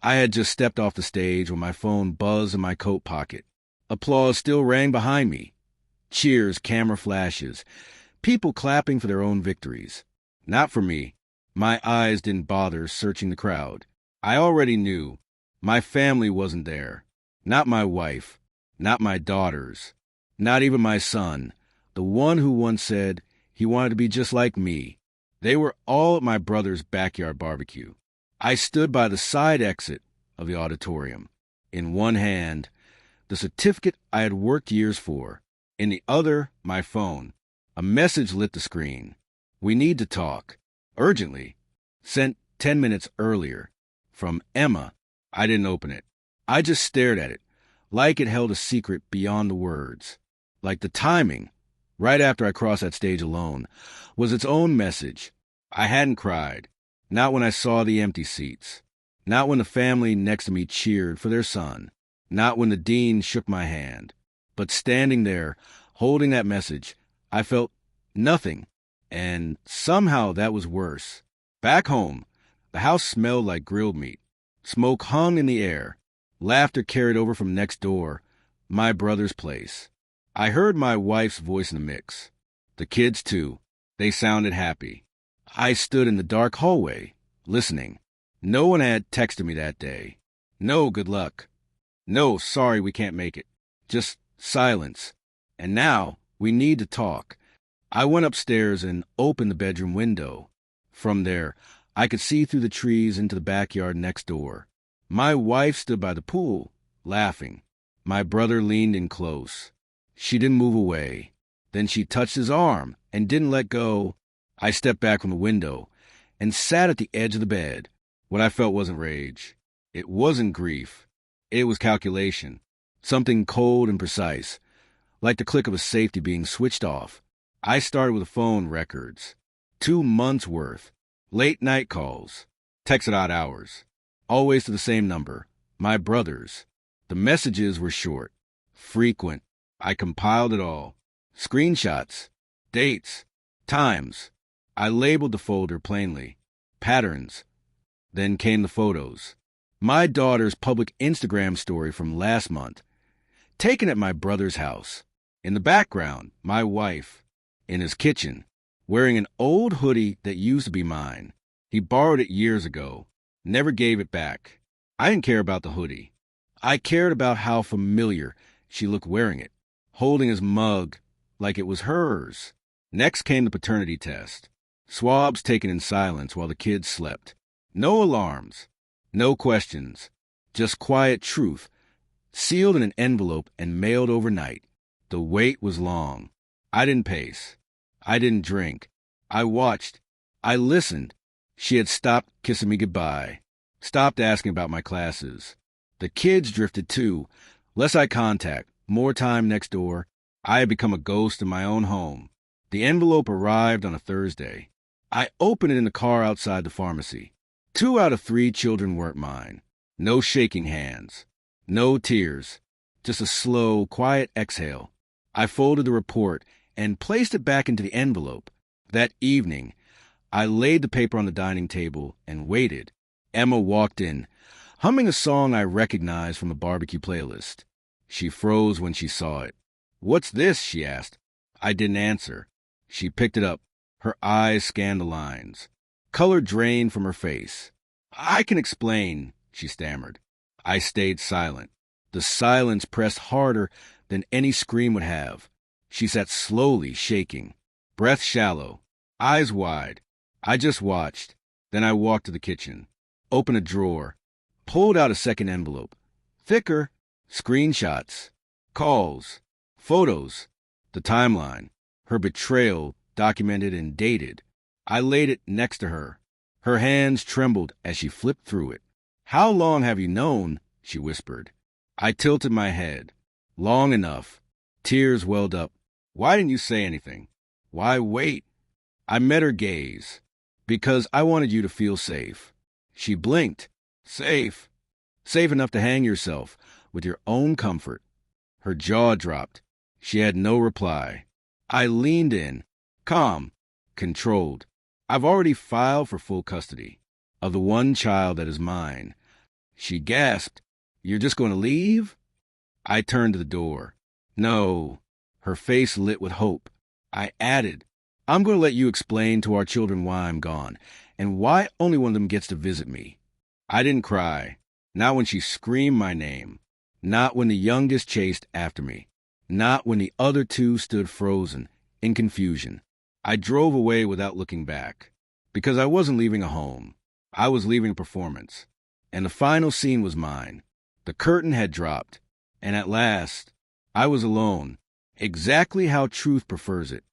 I had just stepped off the stage when my phone buzzed in my coat pocket. Applause still rang behind me. Cheers, camera flashes, people clapping for their own victories. Not for me. My eyes didn't bother searching the crowd. I already knew. My family wasn't there. Not my wife. Not my daughters. Not even my son, the one who once said he wanted to be just like me. They were all at my brother's backyard barbecue. I stood by the side exit of the auditorium. In one hand, the certificate I had worked years for. In the other, my phone. A message lit the screen. "We need to talk. Urgently." Sent 10 minutes earlier. From Emma. I didn't open it. I just stared at it, like it held a secret beyond the words. Like the timing, right after I crossed that stage alone, was its own message. I hadn't cried. Not when I saw the empty seats. Not when the family next to me cheered for their son. Not when the dean shook my hand. But standing there, holding that message, I felt nothing. And somehow that was worse. Back home, the house smelled like grilled meat. Smoke hung in the air. Laughter carried over from next door, my brother's place. I heard my wife's voice in the mix. The kids, too. They sounded happy. I stood in the dark hallway, listening. No one had texted me that day. No good luck. No, sorry, we can't make it. Just silence. And now, we need to talk. I went upstairs and opened the bedroom window. From there, I could see through the trees into the backyard next door. My wife stood by the pool, laughing. My brother leaned in close. She didn't move away. Then she touched his arm and didn't let go. I stepped back from the window and sat at the edge of the bed. What I felt wasn't rage. It wasn't grief. It was calculation. Something cold and precise, like the click of a safety being switched off. I started with phone records. 2 months' worth. Late night calls. Texts at odd hours. Always to the same number. My brother's. The messages were short. Frequent. I compiled it all. Screenshots. Dates. Times. I labeled the folder plainly. Patterns. Then came the photos. My daughter's public Instagram story from last month. Taken at my brother's house. In the background, my wife. In his kitchen. Wearing an old hoodie that used to be mine. He borrowed it years ago. Never gave it back. I didn't care about the hoodie. I cared about how familiar she looked wearing it. Holding his mug like it was hers. Next came the paternity test. Swabs taken in silence while the kids slept. No alarms. No questions. Just quiet truth. Sealed in an envelope and mailed overnight. The wait was long. I didn't pace. I didn't drink. I watched. I listened. She had stopped kissing me goodbye. Stopped asking about my classes. The kids drifted too. Less eye contact. More time next door. I had become a ghost in my own home. The envelope arrived on a Thursday. I opened it in the car outside the pharmacy. 2 out of 3 children weren't mine. No shaking hands. No tears. Just a slow, quiet exhale. I folded the report and placed it back into the envelope. That evening, I laid the paper on the dining table and waited. Emma walked in, humming a song I recognized from a barbecue playlist. She froze when she saw it. "What's this?" she asked. I didn't answer. She picked it up. Her eyes scanned the lines. Color drained from her face. "I can explain," she stammered. I stayed silent. The silence pressed harder than any scream would have. She sat slowly, shaking. Breath shallow. Eyes wide. I just watched. Then I walked to the kitchen. Opened a drawer. Pulled out a second envelope. Thicker. Screenshots. Calls. Photos. The timeline. Her betrayal, documented and dated. I laid it next to her. Her hands trembled as she flipped through it. "How long have you known?" she whispered. I tilted my head. Long enough. Tears welled up. "Why didn't you say anything? Why wait?" I met her gaze. "Because I wanted you to feel safe." She blinked. "Safe? Safe enough to hang yourself with your own comfort." Her jaw dropped. She had no reply. I leaned in, calm, controlled. "I've already filed for full custody of the one child that is mine." She gasped. You're just going to leave? I turned to the door. No. Her face lit with hope. I added, I'm going to let you explain to our children why I'm gone, and why only one of them gets to visit me. I didn't cry. Not when she screamed my name. Not when the youngest chased after me. Not when the other two stood frozen, in confusion. I drove away without looking back. Because I wasn't leaving a home. I was leaving a performance. And the final scene was mine. The curtain had dropped. And at last, I was alone. Exactly how truth prefers it.